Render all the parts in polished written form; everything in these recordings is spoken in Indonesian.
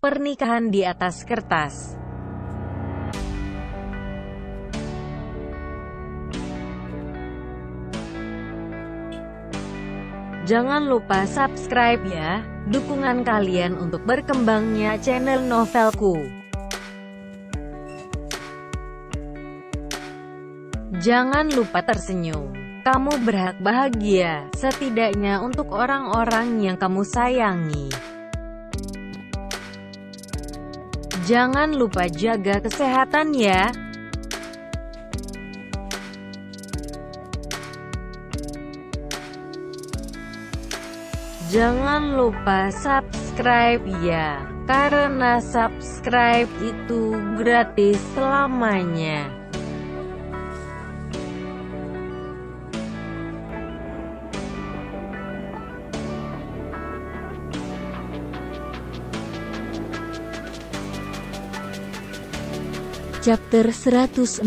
Pernikahan di atas kertas. Jangan lupa subscribe ya, dukungan kalian untuk berkembangnya channel Novelku. Jangan lupa tersenyum. Kamu berhak bahagia, setidaknya untuk orang-orang yang kamu sayangi. Jangan lupa jaga kesehatan ya. Jangan lupa subscribe ya, karena subscribe itu gratis selamanya. Chapter 116.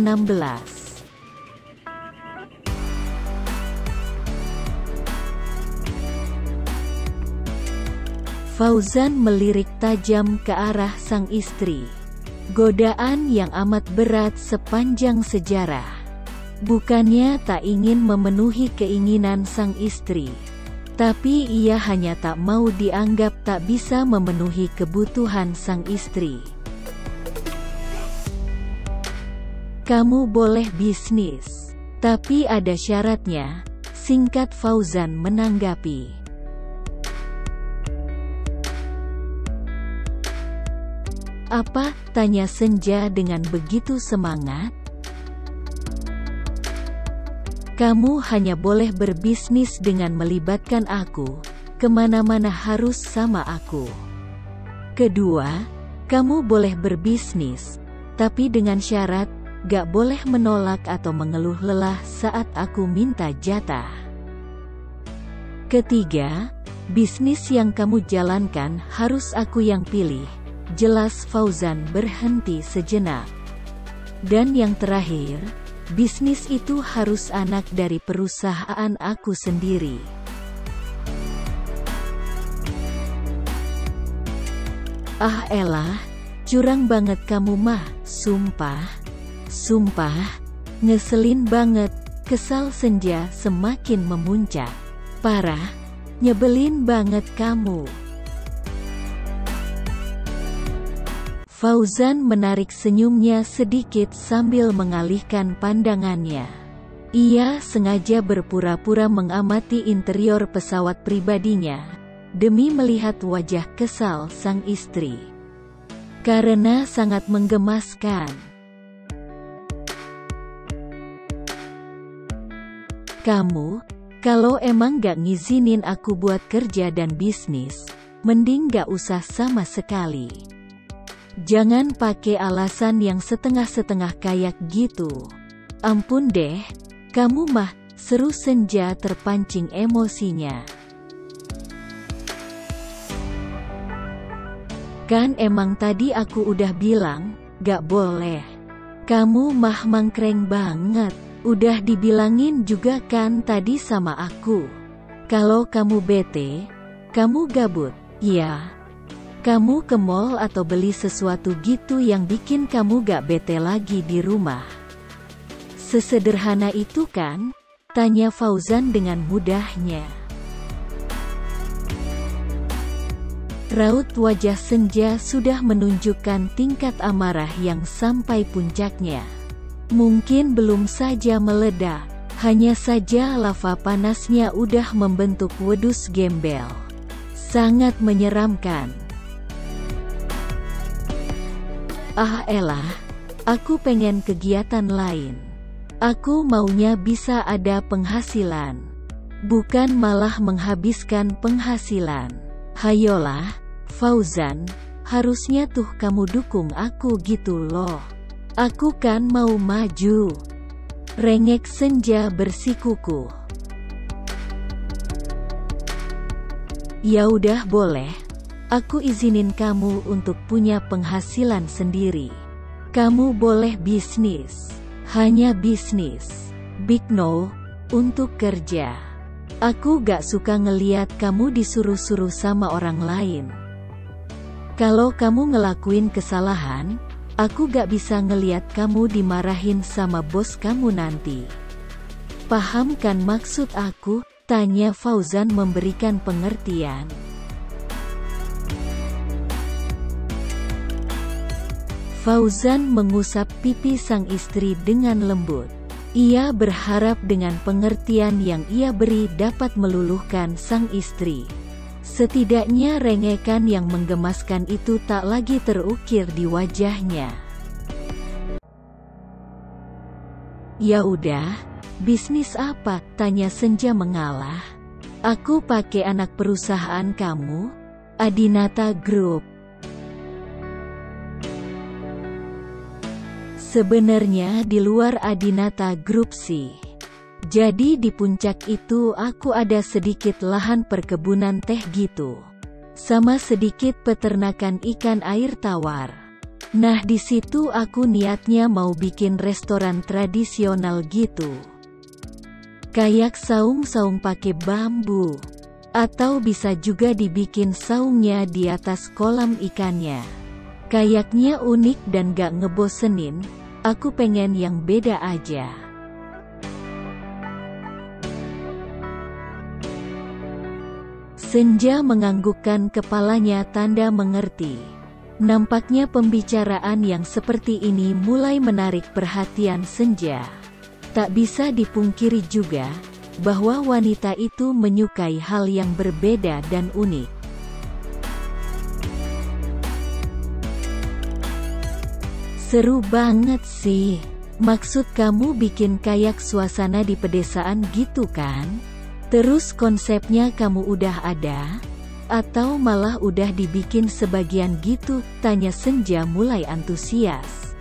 Fauzan melirik tajam ke arah sang istri. Godaan yang amat berat sepanjang sejarah. Bukannya tak ingin memenuhi keinginan sang istri, tapi ia hanya tak mau dianggap tak bisa memenuhi kebutuhan sang istri. Kamu boleh bisnis, tapi ada syaratnya, singkat Fauzan menanggapi. Apa? Tanya Senja dengan begitu semangat. Kamu hanya boleh berbisnis dengan melibatkan aku, kemana-mana harus sama aku. Kedua, kamu boleh berbisnis, tapi dengan syarat, gak boleh menolak atau mengeluh lelah saat aku minta jatah. Ketiga, bisnis yang kamu jalankan harus aku yang pilih, jelas Fauzan berhenti sejenak. Dan yang terakhir, bisnis itu harus anak dari perusahaan aku sendiri. Ah elah, curang banget kamu mah, Sumpah, ngeselin banget, kesal Senja semakin memuncak. Parah, nyebelin banget kamu. Fauzan menarik senyumnya sedikit sambil mengalihkan pandangannya. Ia sengaja berpura-pura mengamati interior pesawat pribadinya, demi melihat wajah kesal sang istri. Karena sangat menggemaskan. Kamu, kalau emang gak ngizinin aku buat kerja dan bisnis, mending gak usah sama sekali. Jangan pakai alasan yang setengah-setengah kayak gitu. Ampun deh, kamu mah, seru Senja terpancing emosinya. Kan emang tadi aku udah bilang, gak boleh. Kamu mah mangkreng banget. Udah dibilangin juga kan tadi sama aku. Kalau kamu bete, kamu gabut, ya. Kamu ke mall atau beli sesuatu gitu yang bikin kamu gak bete lagi di rumah. Sesederhana itu kan? Tanya Fauzan dengan mudahnya. Raut wajah Senja sudah menunjukkan tingkat amarah yang sampai puncaknya. Mungkin belum saja meledak, hanya saja lava panasnya udah membentuk wedus gembel. Sangat menyeramkan. Ah elah, aku pengen kegiatan lain. Aku maunya bisa ada penghasilan, bukan malah menghabiskan penghasilan. Hayolah, Fauzan, harusnya tuh kamu dukung aku gitu loh. Aku kan mau maju. Rengek Senja bersikukuh. Ya udah boleh. Aku izinin kamu untuk punya penghasilan sendiri. Kamu boleh bisnis. Hanya bisnis. Big no, untuk kerja. Aku gak suka ngeliat kamu disuruh-suruh sama orang lain. Kalau kamu ngelakuin kesalahan, aku gak bisa ngeliat kamu dimarahin sama bos kamu nanti. Paham kan maksud aku? Tanya Fauzan memberikan pengertian. Fauzan mengusap pipi sang istri dengan lembut. Ia berharap dengan pengertian yang ia beri dapat meluluhkan sang istri. Setidaknya rengekan yang menggemaskan itu tak lagi terukir di wajahnya. Ya udah, bisnis apa? Tanya Senja mengalah. Aku pakai anak perusahaan kamu, Adinata Group. Sebenarnya di luar Adinata Group sih. Jadi di puncak itu aku ada sedikit lahan perkebunan teh gitu. Sama sedikit peternakan ikan air tawar. Nah di situ aku niatnya mau bikin restoran tradisional gitu. Kayak saung-saung pakai bambu. Atau bisa juga dibikin saungnya di atas kolam ikannya. Kayaknya unik dan gak ngebosenin. Aku pengen yang beda aja. Senja menganggukkan kepalanya tanda mengerti. Nampaknya pembicaraan yang seperti ini mulai menarik perhatian Senja. Tak bisa dipungkiri juga, bahwa wanita itu menyukai hal yang berbeda dan unik. Seru banget sih. Maksud kamu bikin kayak suasana di pedesaan gitu kan? Terus konsepnya kamu udah ada? Atau malah udah dibikin sebagian gitu? Tanya Senja mulai antusias.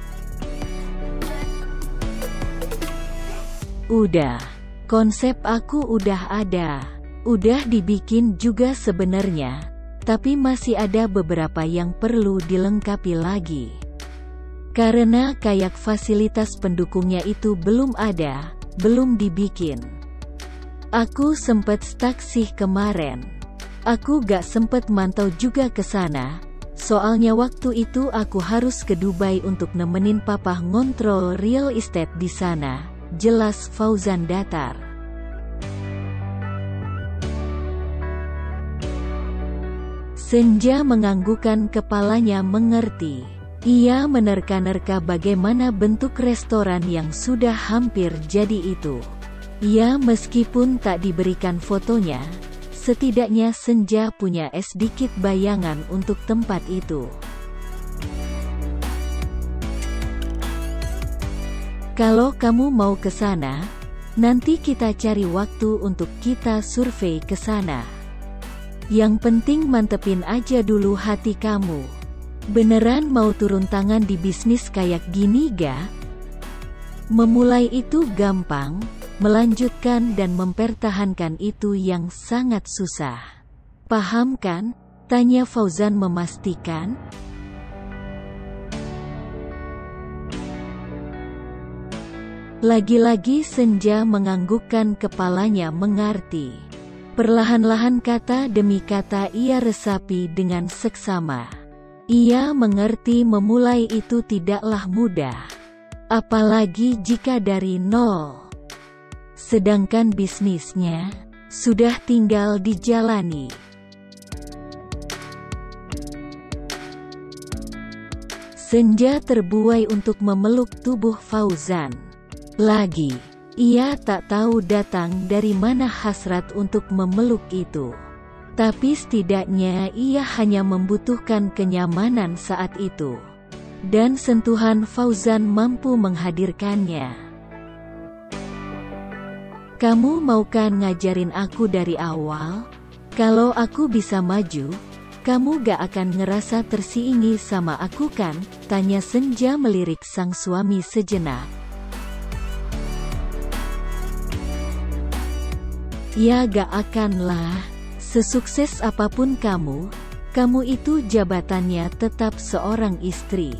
Udah. Konsep aku udah ada. Udah dibikin juga sebenarnya. Tapi masih ada beberapa yang perlu dilengkapi lagi. Karena kayak fasilitas pendukungnya itu belum ada, belum dibikin. Aku sempet stuck sih kemarin. Aku gak sempet mantau juga ke sana. Soalnya waktu itu aku harus ke Dubai untuk nemenin papa ngontrol real estate di sana. Jelas Fauzan datar. Senja menganggukkan kepalanya mengerti. Ia menerka-nerka bagaimana bentuk restoran yang sudah hampir jadi itu. Ya meskipun tak diberikan fotonya, setidaknya Senja punya sedikit bayangan untuk tempat itu. Kalau kamu mau ke sana, nanti kita cari waktu untuk kita survei ke sana. Yang penting mantepin aja dulu hati kamu. Beneran mau turun tangan di bisnis kayak gini ga? Memulai itu gampang, melanjutkan dan mempertahankan itu yang sangat susah. Paham kan? Tanya Fauzan memastikan. Lagi-lagi Senja menganggukkan kepalanya mengerti. Perlahan-lahan kata demi kata ia resapi dengan seksama. Ia mengerti memulai itu tidaklah mudah. Apalagi jika dari nol. Sedangkan bisnisnya sudah tinggal dijalani. Senja terbuai untuk memeluk tubuh Fauzan. Lagi, ia tak tahu datang dari mana hasrat untuk memeluk itu. Tapi setidaknya ia hanya membutuhkan kenyamanan saat itu. Dan sentuhan Fauzan mampu menghadirkannya. Kamu mau kan ngajarin aku dari awal? Kalau aku bisa maju, kamu gak akan ngerasa tersiingi sama aku kan? Tanya Senja melirik sang suami sejenak. Ya gak akan lah. Sesukses apapun kamu itu jabatannya tetap seorang istri.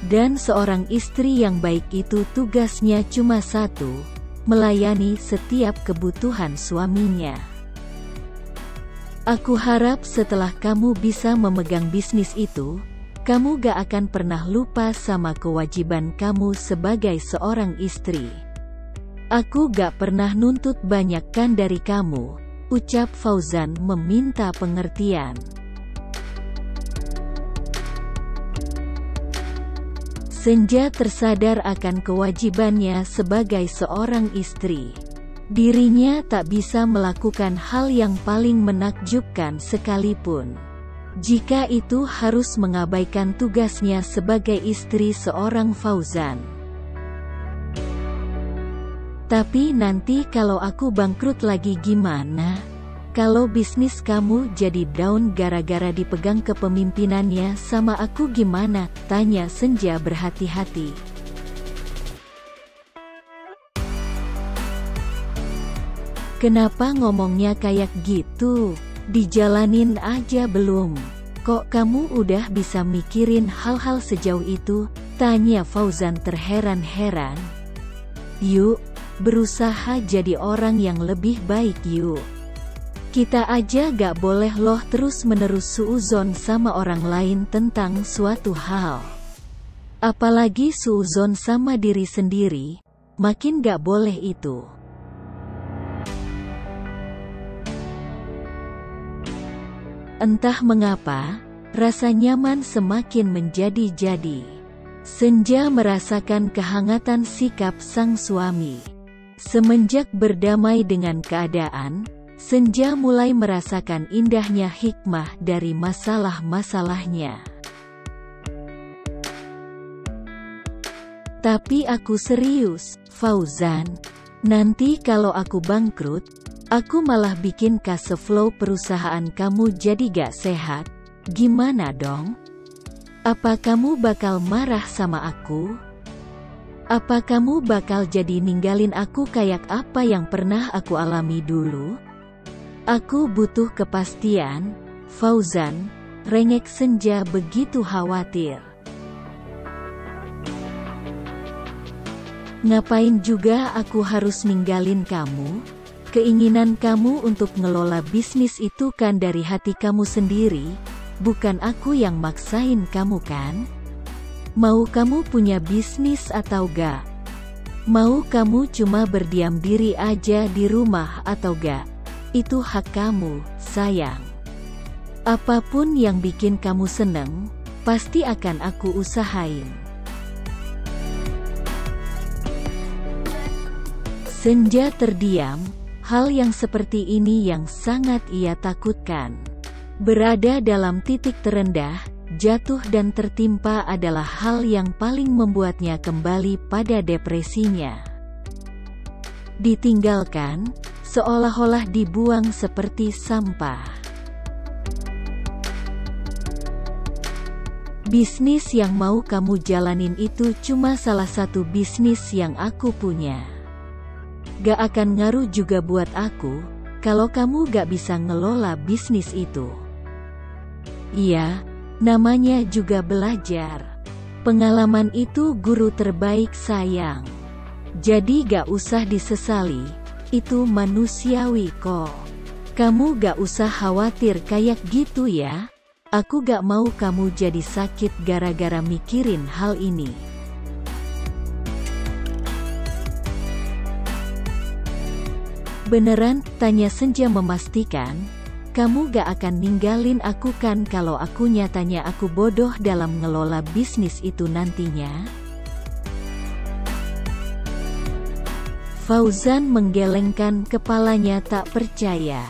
Dan seorang istri yang baik itu tugasnya cuma satu, melayani setiap kebutuhan suaminya. Aku harap setelah kamu bisa memegang bisnis itu, kamu gak akan pernah lupa sama kewajiban kamu sebagai seorang istri. Aku gak pernah nuntut banyak kan dari kamu, ucap Fauzan meminta pengertian. Senja tersadar akan kewajibannya sebagai seorang istri. Dirinya tak bisa melakukan hal yang paling menakjubkan sekalipun, jika itu harus mengabaikan tugasnya sebagai istri seorang Fauzan. Tapi nanti kalau aku bangkrut lagi gimana? Kalau bisnis kamu jadi down gara-gara dipegang kepemimpinannya sama aku gimana? Tanya Senja berhati-hati. Kenapa ngomongnya kayak gitu? Dijalanin aja belum? Kok kamu udah bisa mikirin hal-hal sejauh itu? Tanya Fauzan terheran-heran. Yuk, berusaha jadi orang yang lebih baik yuk. Kita aja gak boleh loh terus-menerus suuzon sama orang lain tentang suatu hal. Apalagi suuzon sama diri sendiri, makin gak boleh itu. Entah mengapa, rasa nyaman semakin menjadi-jadi. Senja merasakan kehangatan sikap sang suami. Semenjak berdamai dengan keadaan, Senja mulai merasakan indahnya hikmah dari masalah-masalahnya. Tapi aku serius, Fauzan. Nanti kalau aku bangkrut, aku malah bikin cash flow perusahaan kamu jadi gak sehat. Gimana dong? Apa kamu bakal marah sama aku? Apa kamu bakal jadi ninggalin aku kayak apa yang pernah aku alami dulu? Aku butuh kepastian, Fauzan, rengek Senja begitu khawatir. Ngapain juga aku harus ninggalin kamu? Keinginan kamu untuk ngelola bisnis itu kan dari hati kamu sendiri, bukan aku yang maksain kamu kan? Mau kamu punya bisnis atau gak? Mau kamu cuma berdiam diri aja di rumah atau gak? Itu hak kamu, sayang. Apapun yang bikin kamu seneng, pasti akan aku usahain. Senja terdiam. Hal yang seperti ini yang sangat ia takutkan. Berada dalam titik terendah, jatuh dan tertimpa adalah hal yang paling membuatnya kembali pada depresinya. Ditinggalkan, seolah-olah dibuang seperti sampah. Bisnis yang mau kamu jalanin itu cuma salah satu bisnis yang aku punya. Gak akan ngaruh juga buat aku, kalau kamu gak bisa ngelola bisnis itu. Iya, namanya juga belajar. Pengalaman itu guru terbaik sayang. Jadi gak usah disesali, itu manusiawi kok. Kamu gak usah khawatir kayak gitu ya. Aku gak mau kamu jadi sakit gara-gara mikirin hal ini. Beneran? Tanya Senja memastikan. Kamu gak akan ninggalin aku kan kalau aku nyatanya aku bodoh dalam ngelola bisnis itu nantinya? Fauzan menggelengkan kepalanya tak percaya.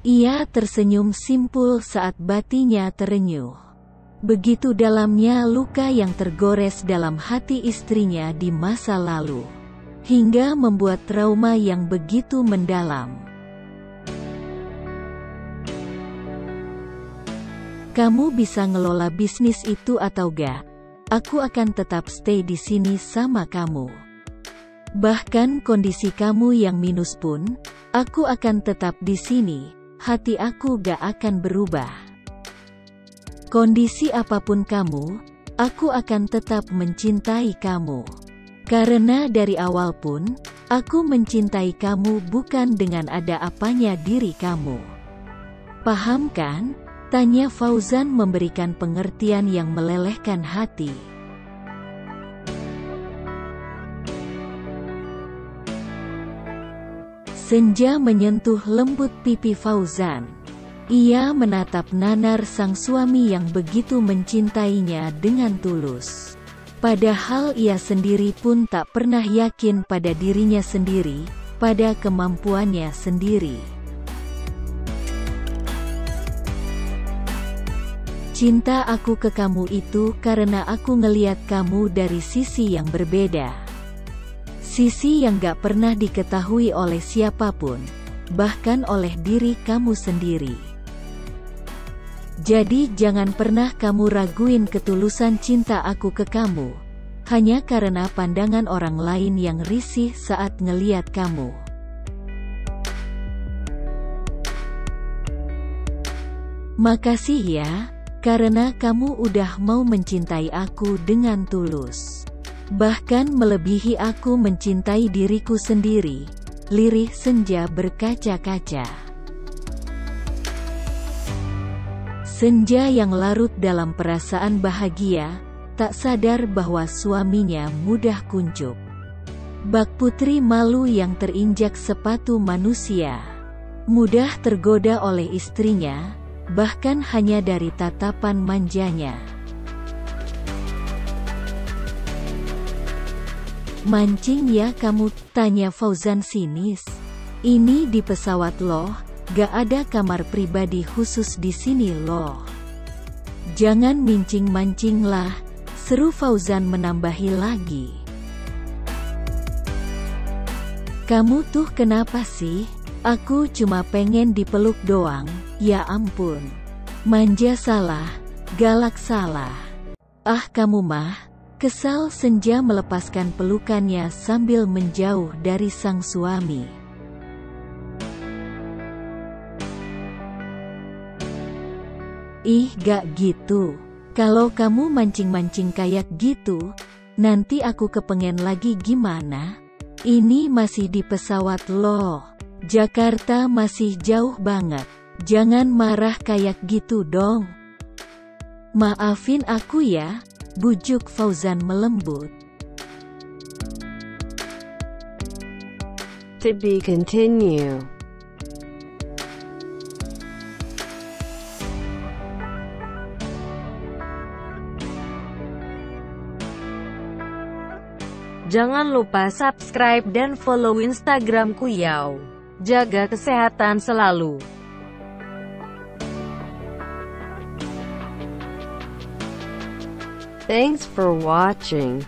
Ia tersenyum simpul saat batinya terenyuh. Begitu dalamnya luka yang tergores dalam hati istrinya di masa lalu, hingga membuat trauma yang begitu mendalam. Kamu bisa ngelola bisnis itu atau gak? Aku akan tetap stay di sini sama kamu. Bahkan kondisi kamu yang minus pun, aku akan tetap di sini. Hati aku gak akan berubah. Kondisi apapun kamu, aku akan tetap mencintai kamu. Karena dari awal pun, aku mencintai kamu bukan dengan ada apanya diri kamu. Paham kan? Tanya Fauzan memberikan pengertian yang melelehkan hati. Senja menyentuh lembut pipi Fauzan. Ia menatap nanar sang suami yang begitu mencintainya dengan tulus. Padahal ia sendiri pun tak pernah yakin pada dirinya sendiri, pada kemampuannya sendiri. Cinta aku ke kamu itu karena aku ngeliat kamu dari sisi yang berbeda. Sisi yang gak pernah diketahui oleh siapapun, bahkan oleh diri kamu sendiri. Jadi jangan pernah kamu raguin ketulusan cinta aku ke kamu, hanya karena pandangan orang lain yang risih saat ngeliat kamu. Makasih ya, karena kamu udah mau mencintai aku dengan tulus. Bahkan melebihi aku mencintai diriku sendiri, lirih Senja berkaca-kaca. Senja yang larut dalam perasaan bahagia, tak sadar bahwa suaminya mudah kuncup. Bak putri malu yang terinjak sepatu manusia. Mudah tergoda oleh istrinya, bahkan hanya dari tatapan manjanya. Mancing ya kamu, tanya Fauzan sinis. Ini di pesawat loh, gak ada kamar pribadi khusus di sini loh. Jangan mincing-mancing lah, seru Fauzan menambahi lagi. Kamu tuh kenapa sih? Aku cuma pengen dipeluk doang, ya ampun. Manja salah, galak salah. Ah kamu mah. Kesal Senja melepaskan pelukannya sambil menjauh dari sang suami. Ih gak gitu. Kalau kamu mancing-mancing kayak gitu, nanti aku kepengen lagi gimana? Ini masih di pesawat loh. Jakarta masih jauh banget. Jangan marah kayak gitu dong. Maafin aku ya, bujuk Fauzan melembut. To be continue. Jangan lupa subscribe dan follow Instagramku Yao. Jaga kesehatan selalu. Thanks for watching.